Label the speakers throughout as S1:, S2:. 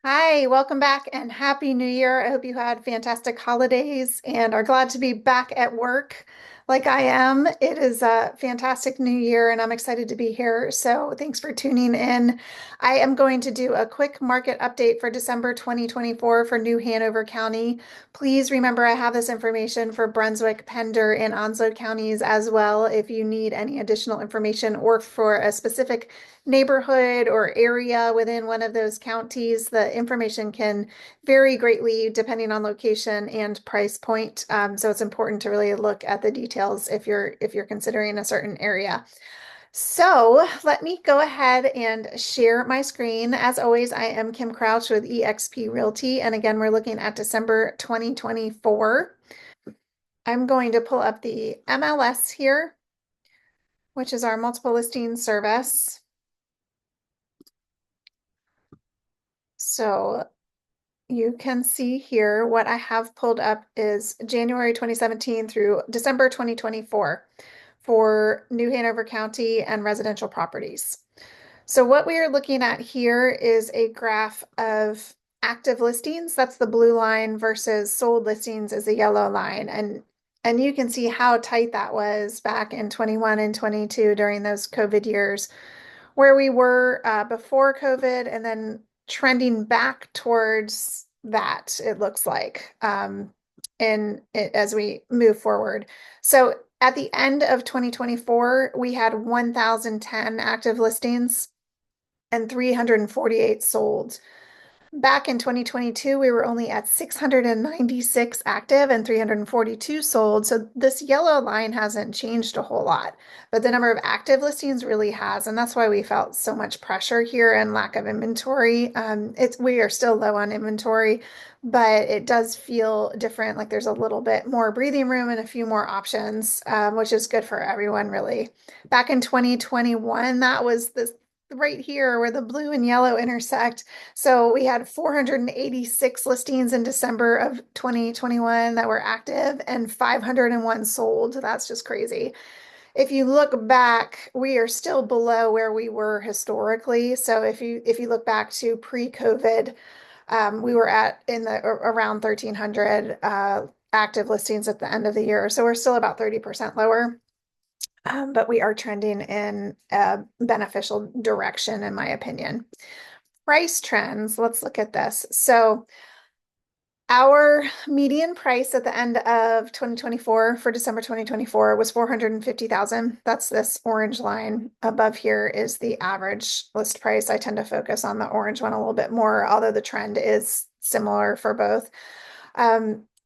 S1: Hi, welcome back and Happy New Year. I hope you had fantastic holidays and are glad to be back at work like I am. It is a fantastic new year and I'm excited to be here. So thanks for tuning in. I am going to do a quick market update for December 2024 for New Hanover County. Please remember I have this information for Brunswick, Pender, and Onslow counties as well if you need any additional information or for a specific neighborhood or area within one of those counties. The information can vary greatly depending on location and price point. So it's important to really look at the details if you're considering a certain area. So let me go ahead and share my screen. As always, I am Kim Crouch with eXp Realty. And again, we're looking at December 2024. I'm going to pull up the MLS here, which is our multiple listing service. So you can see here what I have pulled up is January 2017 through December 2024 for New Hanover County and residential properties. So what we are looking at here is a graph of active listings. That's the blue line versus sold listings is the yellow line. And you can see how tight that was back in 21 and 22 during those COVID years where we were before COVID and then trending back towards that, it looks like, as we move forward. So at the end of 2024, we had 1,010 active listings and 348 sold. Back in 2022, we were only at 696 active and 342 sold. So this yellow line hasn't changed a whole lot, but the number of active listings really has. And that's why we felt so much pressure here and lack of inventory. We are still low on inventory, but it does feel different. Like there's a little bit more breathing room and a few more options, which is good for everyone, really. Back in 2021, that was this right here where the blue and yellow intersect. So we had 486 listings in December of 2021 that were active and 501 sold. That's just crazy. If you look back, we are still below where we were historically. So if you look back to pre-COVID, we were at in the around 1,300 active listings at the end of the year. So we're still about 30% lower. But we are trending in a beneficial direction, in my opinion. Price trends, let's look at this. So our median price at the end of 2024 for December 2024 was 450,000. That's this orange line. Above here is the average list price. I tend to focus on the orange one a little bit more, although the trend is similar for both.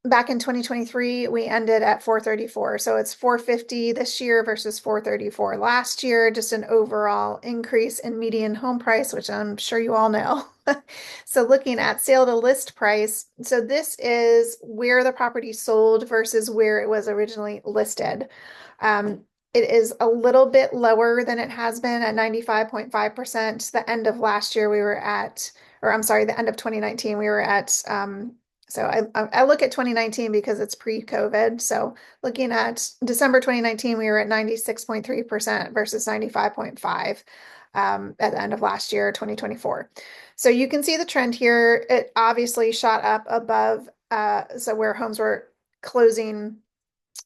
S1: Back in 2023, we ended at 434. So it's 450 this year versus 434 last year, just an overall increase in median home price, which I'm sure you all know. So looking at sale to list price, so this is where the property sold versus where it was originally listed. It is a little bit lower than it has been at 95.5%. The end of last year, we were at, or I'm sorry, the end of 2019, we were at, so I look at 2019 because it's pre-COVID. So looking at December 2019, we were at 96.3% versus 95.5 at the end of last year, 2024. So you can see the trend here. It obviously shot up above, so where homes were closing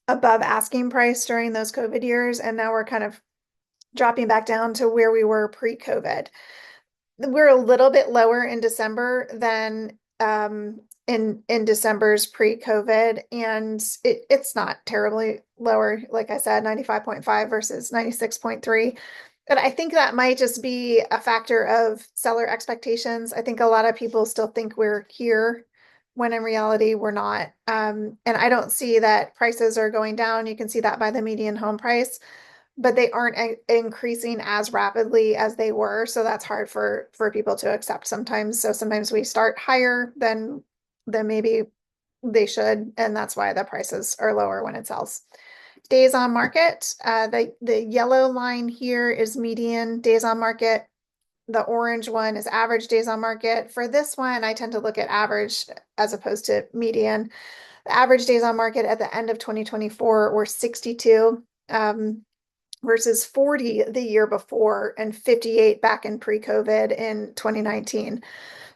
S1: above asking price during those COVID years, and now we're kind of dropping back down to where we were pre-COVID. We're a little bit lower in December than in December's pre-COVID, and it's not terribly lower. Like I said, 95.5 versus 96.3. But I think that might just be a factor of seller expectations. I think a lot of people still think we're here when in reality we're not. And I don't see that prices are going down. You can see that by the median home price, but they aren't increasing as rapidly as they were. So that's hard for people to accept sometimes. So sometimes we start higher than maybe they should, and that's why the prices are lower when it sells. Days on market, the yellow line here is median days on market. The orange one is average days on market. For this one, I tend to look at average as opposed to median. The average days on market at the end of 2024 were 62 versus 40 the year before and 58 back in pre-COVID in 2019.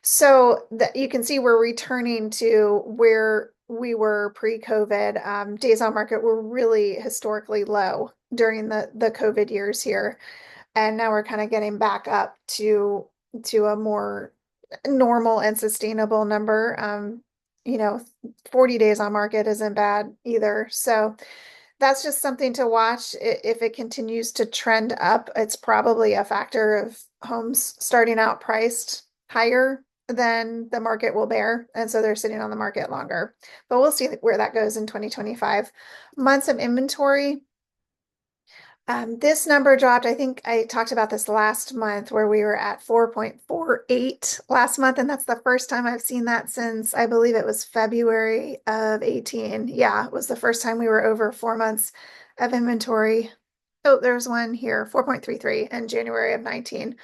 S1: So that you can see we're returning to where we were pre-COVID. Days on market were really historically low during the COVID years here. And now we're kind of getting back up to a more normal and sustainable number. 40 days on market isn't bad either. So that's just something to watch. If it continues to trend up, it's probably a factor of homes starting out priced higher than the market will bear. And so they're sitting on the market longer. But we'll see where that goes in 2025. Months of inventory. This number dropped. I think I talked about this last month where we were at 4.48 last month, and that's the first time I've seen that since I believe it was February of 18. Yeah, it was the first time we were over 4 months of inventory. Oh, there's one here, 4.33 in January of 19.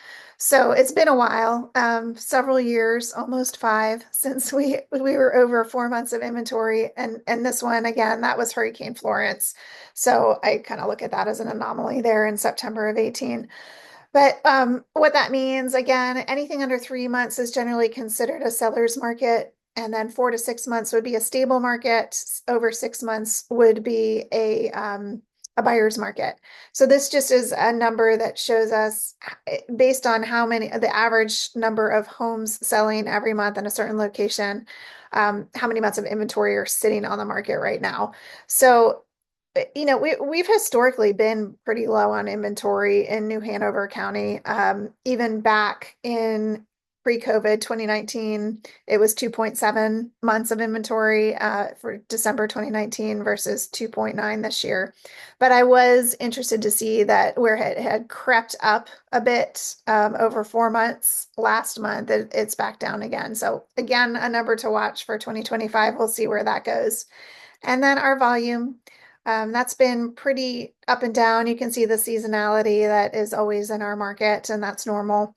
S1: So it's been a while, several years, almost five, since we were over 4 months of inventory. And this one again, that was Hurricane Florence. So I kind of look at that as an anomaly there in September of 18. But what that means, again, anything under 3 months is generally considered a seller's market. And then 4 to 6 months would be a stable market. Over 6 months would be a buyer's market. So this just is a number that shows us based on the average number of homes selling every month in a certain location, how many months of inventory are sitting on the market right now. So we've historically been pretty low on inventory in New Hanover County. Even back in pre-COVID 2019, it was 2.7 months of inventory for December 2019 versus 2.9 this year. But I was interested to see that where it had crept up a bit over 4 months last month, it's back down again. So again, a number to watch for 2025. We'll see where that goes. And then our volume. That's been pretty up and down. You can see the seasonality that is always in our market, and that's normal.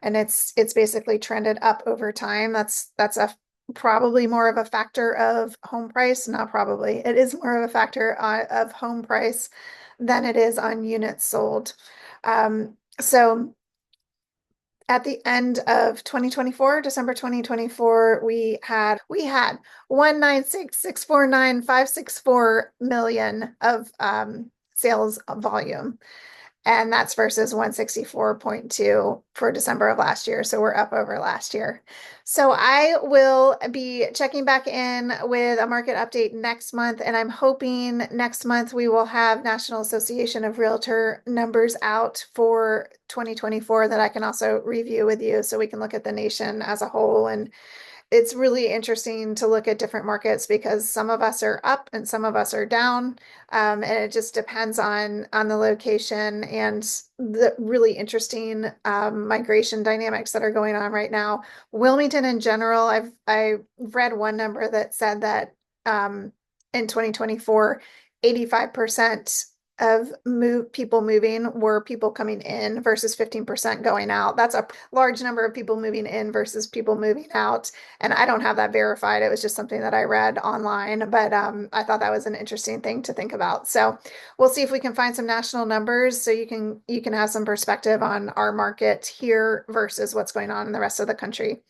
S1: And it's basically trended up over time. That's a probably more of a factor of home price, not probably. It is more of a factor of home price than it is on units sold. So at the end of 2024, December 2024, we had 196,649,564 million of sales volume. And that's versus 164.2 for December of last year. So we're up over last year. So I will be checking back in with a market update next month. And I'm hoping next month we will have National Association of Realtor numbers out for 2024 that I can also review with you so we can look at the nation as a whole. And it's really interesting to look at different markets because some of us are up and some of us are down. And it just depends on the location and the really interesting migration dynamics that are going on right now. Wilmington in general, I read one number that said that in 2024, 85% of people moving were people coming in versus 15% going out. That's a large number of people moving in versus people moving out. And I don't have that verified. It was just something that I read online, but I thought that was an interesting thing to think about. So we'll see if we can find some national numbers so you can have some perspective on our market here versus what's going on in the rest of the country.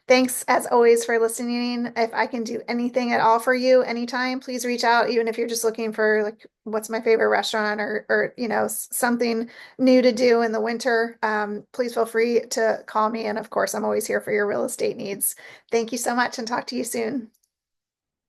S1: Thanks as always for listening. If I can do anything at all for you anytime, please reach out, even if you're just looking for like what's my favorite restaurant or something new to do in the winter. Please feel free to call me. And of course, I'm always here for your real estate needs. Thank you so much and talk to you soon.